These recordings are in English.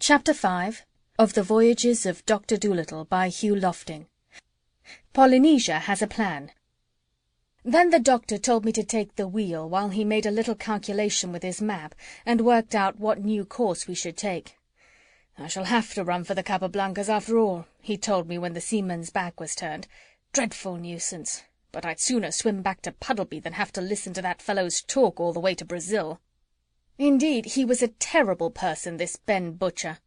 Chapter 5 of the Voyages of Dr. Dolittle by Hugh Lofting. Polynesia has a plan. Then the doctor told me to take the wheel while he made a little calculation with his map and worked out what new course we should take. "I shall have to run for the Capablancas after all," he told me when the seaman's back was turned. "Dreadful nuisance. But I'd sooner swim back to Puddleby than have to listen to that fellow's talk all the way to Brazil." Indeed, he was a terrible person, this Ben Butcher.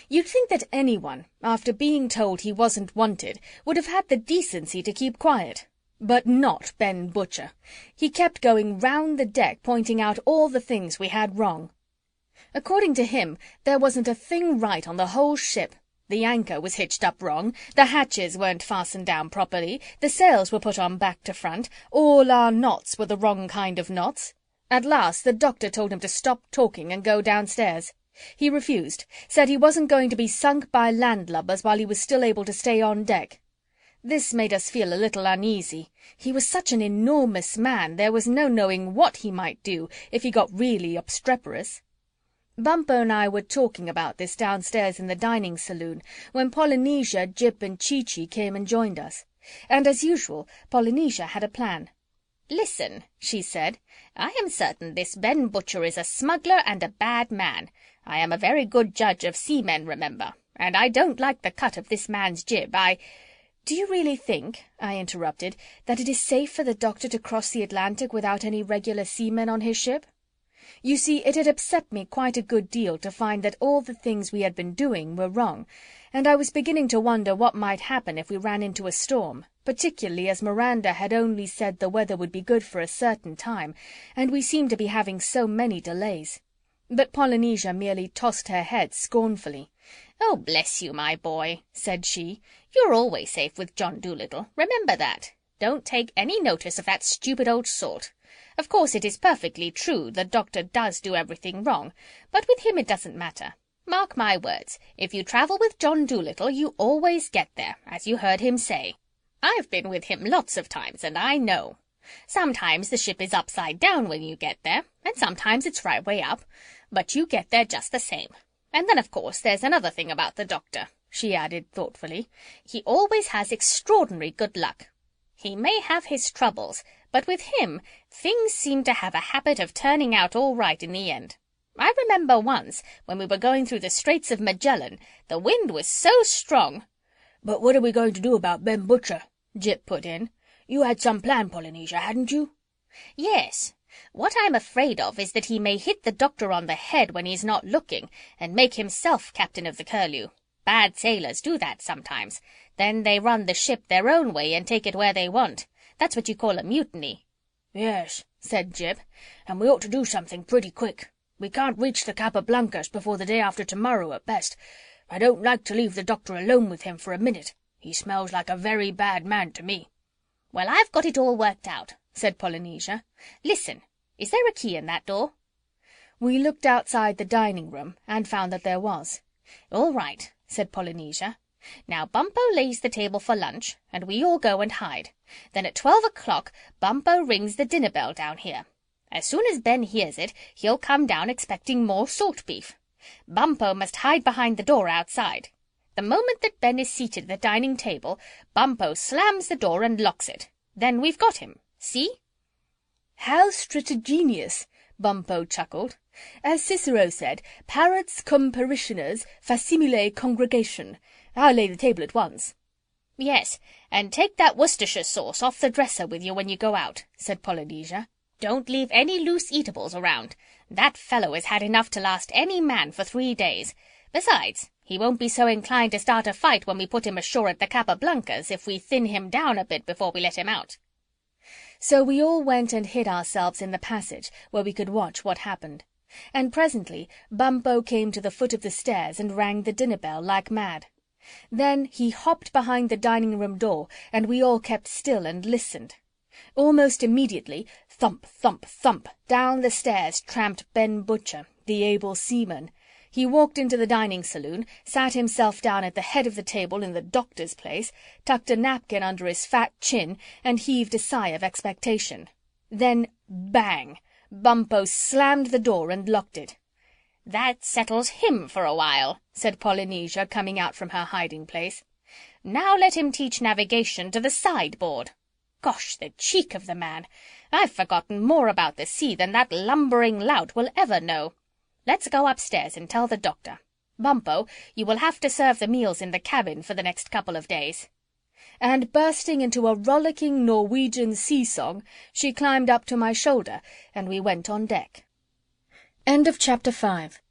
You'd think that anyone, after being told he wasn't wanted, would have had the decency to keep quiet. But not Ben Butcher. He kept going round the deck pointing out all the things we had wrong. According to him, there wasn't a thing right on the whole ship. The anchor was hitched up wrong, the hatches weren't fastened down properly, the sails were put on back to front, all our knots were the wrong kind of knots. At last the doctor told him to stop talking and go downstairs. He refused, said he wasn't going to be sunk by landlubbers while he was still able to stay on deck. This made us feel a little uneasy. He was such an enormous man, there was no knowing what he might do if he got really obstreperous. Bumpo and I were talking about this downstairs in the dining saloon when Polynesia, Jip and Chee-Chee came and joined us. And as usual, Polynesia had a plan. "Listen," she said, "I am certain this Ben Butcher is a smuggler and a bad man. I am a very good judge of seamen, remember, and I don't like the cut of this man's jib. "Do you really think," I interrupted, "that it is safe for the doctor to cross the Atlantic without any regular seamen on his ship?" You see, it had upset me quite a good deal to find that all the things we had been doing were wrong, and I was beginning to wonder what might happen if we ran into a storm, particularly as Miranda had only said the weather would be good for a certain time, and we seemed to be having so many delays. But Polynesia merely tossed her head scornfully. "Oh, bless you, my boy," said she. "You're always safe with John Dolittle. Remember that. Don't take any notice of that stupid old salt. Of course, it is perfectly true the doctor does do everything wrong, but with him it doesn't matter. Mark my words, if you travel with John Dolittle, you always get there, as you heard him say. I've been with him lots of times, and I know. Sometimes the ship is upside down when you get there, and sometimes it's right way up, but you get there just the same. And then, of course, there's another thing about the doctor," she added thoughtfully. "He always has extraordinary good luck. He may have his troubles, but with him things seem to have a habit of turning out all right in the end. I remember once, when we were going through the Straits of Magellan, the wind was so strong—" "But what are we going to do about Ben Butcher?" Jip put in. "You had some plan, Polynesia, hadn't you?" "Yes. What I'm afraid of is that he may hit the doctor on the head when he's not looking, and make himself captain of the Curlew. Bad sailors do that sometimes. Then they run the ship their own way and take it where they want. That's what you call a mutiny." "Yes," said Jip, "and we ought to do something pretty quick. We can't reach the Capablancas before the day after tomorrow at best. I don't like to leave the doctor alone with him for a minute. He smells like a very bad man to me." "Well, I've got it all worked out," said Polynesia. "Listen, is there a key in that door?" We looked outside the dining room and found that there was. "All right," said Polynesia. "Now Bumpo lays the table for lunch, and we all go and hide. Then at 12 o'clock Bumpo rings the dinner bell down here. As soon as Ben hears it, he'll come down expecting more salt beef. Bumpo must hide behind the door outside. The moment that Ben is seated at the dining table, Bumpo slams the door and locks it. Then we've got him. See?" "How stratagenious!" Bumpo chuckled. "As Cicero said, parrots cum parishioners facsimile congregation. I'll lay the table at once." "Yes, and take that Worcestershire sauce off the dresser with you when you go out," said Polynesia. "Don't leave any loose eatables around. That fellow has had enough to last any man for 3 days. Besides, he won't be so inclined to start a fight when we put him ashore at the Capablancas if we thin him down a bit before we let him out." So we all went and hid ourselves in the passage where we could watch what happened. And presently Bumpo came to the foot of the stairs and rang the dinner bell like mad. Then he hopped behind the dining-room door, and we all kept still and listened. Almost immediately, thump, thump, thump, down the stairs tramped Ben Butcher, the able seaman. He walked into the dining saloon, sat himself down at the head of the table in the doctor's place, tucked a napkin under his fat chin, and heaved a sigh of expectation. Then, bang! Bumpo slammed the door and locked it. "That settles him for a while," said Polynesia, coming out from her hiding-place. "Now let him teach navigation to the sideboard. Gosh, the cheek of the man! I've forgotten more about the sea than that lumbering lout will ever know. Let's go upstairs and tell the Doctor. Bumpo, you will have to serve the meals in the cabin for the next couple of days." And bursting into a rollicking Norwegian sea-song, she climbed up to my shoulder, and we went on deck. End of Chapter 5